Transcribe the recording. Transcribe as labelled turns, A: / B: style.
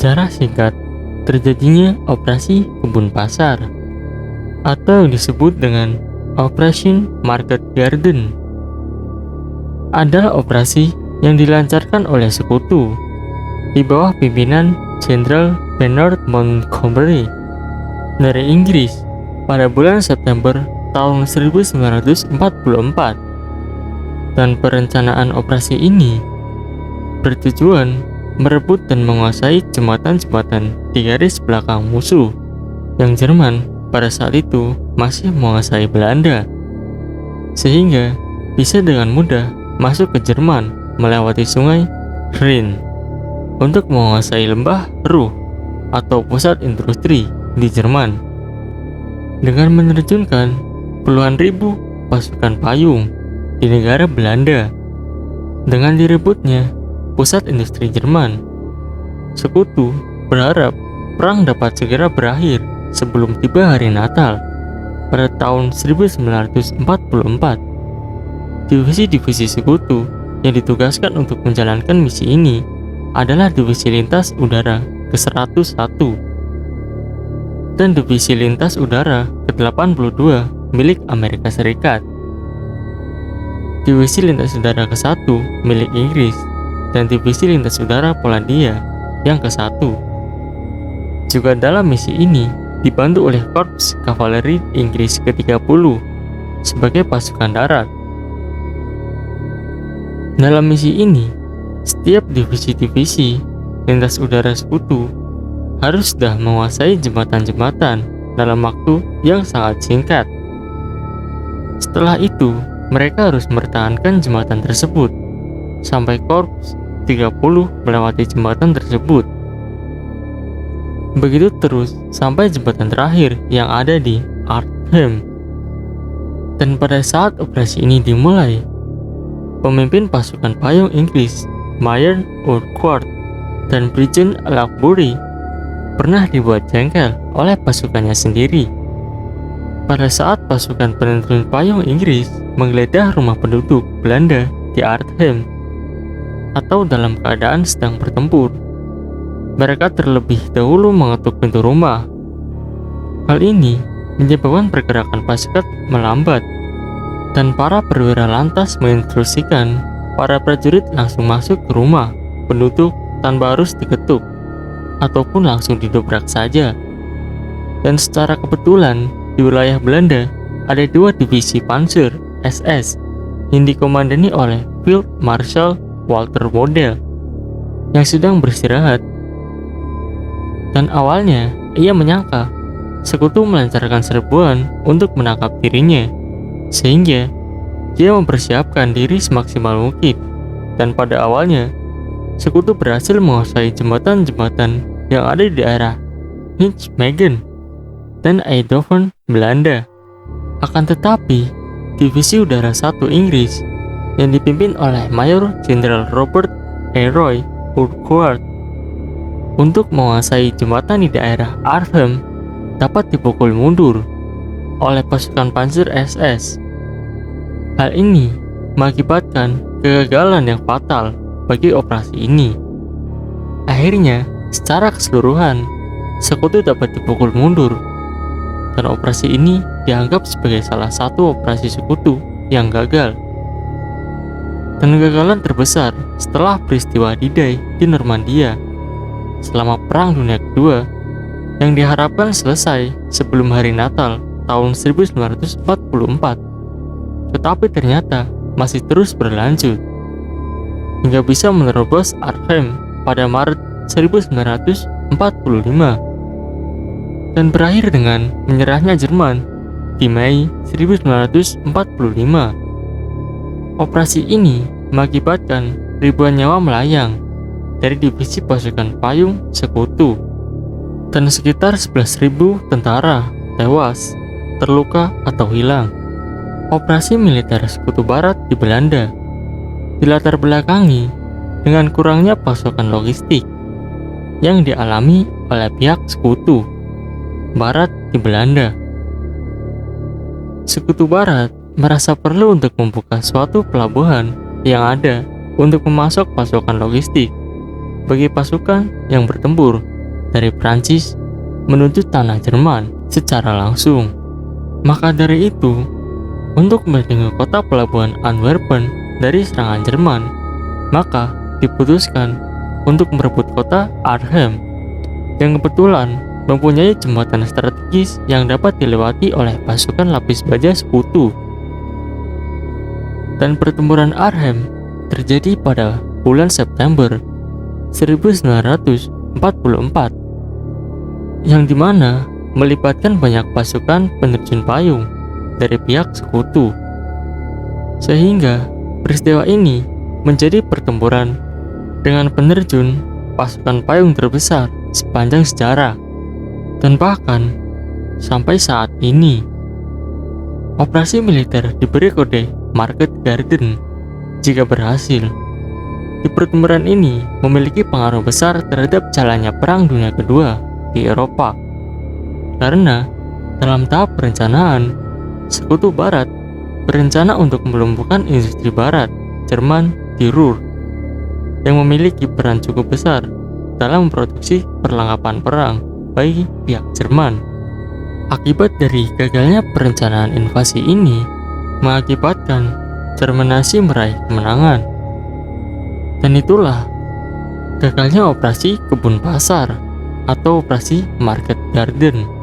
A: Sejarah singkat terjadinya operasi kebun pasar atau yang disebut dengan Operation Market Garden adalah operasi yang dilancarkan oleh sekutu di bawah pimpinan Jenderal Bernard Montgomery dari Inggris pada bulan September tahun 1944. Dan perencanaan operasi ini bertujuan merebut dan menguasai jembatan-jembatan di garis belakang musuh yang Jerman pada saat itu masih menguasai Belanda, sehingga bisa dengan mudah masuk ke Jerman melewati sungai Rhine untuk menguasai lembah Ruhr atau pusat industri di Jerman dengan menerjunkan puluhan ribu pasukan payung di negara Belanda. Dengan direbutnya pusat industri Jerman, sekutu berharap perang dapat segera berakhir sebelum tiba hari Natal pada tahun 1944. Divisi-divisi sekutu yang ditugaskan untuk menjalankan misi ini adalah Divisi Lintas Udara ke-101 dan Divisi Lintas Udara ke-82 milik Amerika Serikat, Divisi Lintas Udara ke-1 milik Inggris, dan Divisi Lintas Udara Polandia yang ke-1. Juga dalam misi ini dibantu oleh Korps Kavaleri Inggris ke-30 sebagai pasukan darat. Dalam misi ini, setiap divisi-divisi lintas udara sekutu harus sudah menguasai jembatan-jembatan dalam waktu yang sangat singkat. Setelah itu, mereka harus mempertahankan jembatan tersebut sampai Korps 30 melewati jembatan tersebut. Begitu terus sampai jembatan terakhir yang ada di Arnhem. Dan pada saat operasi ini dimulai, pemimpin pasukan payung Inggris, Major Urquhart dan Brigjen Lockbury, pernah dibuat jengkel oleh pasukannya sendiri. Pada saat pasukan penerjun payung Inggris menggeledah rumah penduduk Belanda di Arnhem atau dalam keadaan sedang bertempur, mereka terlebih dahulu mengetuk pintu rumah. Hal ini menyebabkan pergerakan pasukan melambat, dan para perwira lantas menginstruksikan para prajurit langsung masuk ke rumah penduduk tanpa harus diketuk ataupun langsung didobrak saja. Dan secara kebetulan di wilayah Belanda ada dua divisi Panzer SS yang dikomandani oleh Field Marshal Walter Model yang sedang beristirahat. Dan awalnya ia menyangka sekutu melancarkan serbuan untuk menangkap dirinya, sehingga dia mempersiapkan diri semaksimal mungkin. Dan pada awalnya sekutu berhasil menguasai jembatan-jembatan yang ada di daerah Nijmegen dan Eindhoven, Belanda. Akan tetapi, Divisi Udara 1 Inggris yang dipimpin oleh Mayor Jenderal Robert E. Roy Urquhart untuk menguasai jembatan di daerah Arnhem dapat dipukul mundur oleh pasukan Panzer SS. Hal ini mengakibatkan kegagalan yang fatal bagi operasi ini. Akhirnya, secara keseluruhan, sekutu dapat dipukul mundur, dan operasi ini dianggap sebagai salah satu operasi sekutu yang gagal. Dan kegagalan terbesar setelah peristiwa D-Day di Normandia selama Perang Dunia Kedua yang diharapkan selesai sebelum hari Natal tahun 1944, tetapi ternyata masih terus berlanjut hingga bisa menerobos Arnhem pada Maret 1945 dan berakhir dengan menyerahnya Jerman di Mei 1945. Operasi ini mengakibatkan ribuan nyawa melayang dari divisi pasukan payung sekutu, dan sekitar 11.000 tentara tewas, terluka atau hilang. Operasi militer Sekutu Barat di Belanda dilatar belakangi dengan kurangnya pasokan logistik yang dialami oleh pihak Sekutu Barat di Belanda. Sekutu Barat merasa perlu untuk membuka suatu pelabuhan yang ada untuk memasok pasokan logistik bagi pasukan yang bertempur dari Prancis menuju tanah Jerman secara langsung. Maka dari itu, untuk melindungi kota pelabuhan Antwerpen dari serangan Jerman, maka diputuskan untuk merebut kota Arnhem yang kebetulan mempunyai jembatan strategis yang dapat dilewati oleh pasukan lapis baja sekutu. Dan pertempuran Arnhem terjadi pada bulan September 1944, yang dimana melibatkan banyak pasukan penerjun payung dari pihak sekutu. Sehingga peristiwa ini menjadi pertempuran dengan penerjun pasukan payung terbesar sepanjang sejarah. Dan bahkan sampai saat ini, operasi militer diberi kode Market Garden jika berhasil. Di pertempuran ini memiliki pengaruh besar terhadap jalannya Perang Dunia Kedua di Eropa. Karena dalam tahap perencanaan, Sekutu Barat berencana untuk melumpuhkan industri Barat Jerman di Ruhr yang memiliki peran cukup besar dalam memproduksi perlengkapan perang bagi pihak Jerman. Akibat dari gagalnya perencanaan invasi ini mengakibatkan Jerman Nazi meraih kemenangan. Dan itulah gagalnya operasi kebun pasar atau operasi Market Garden.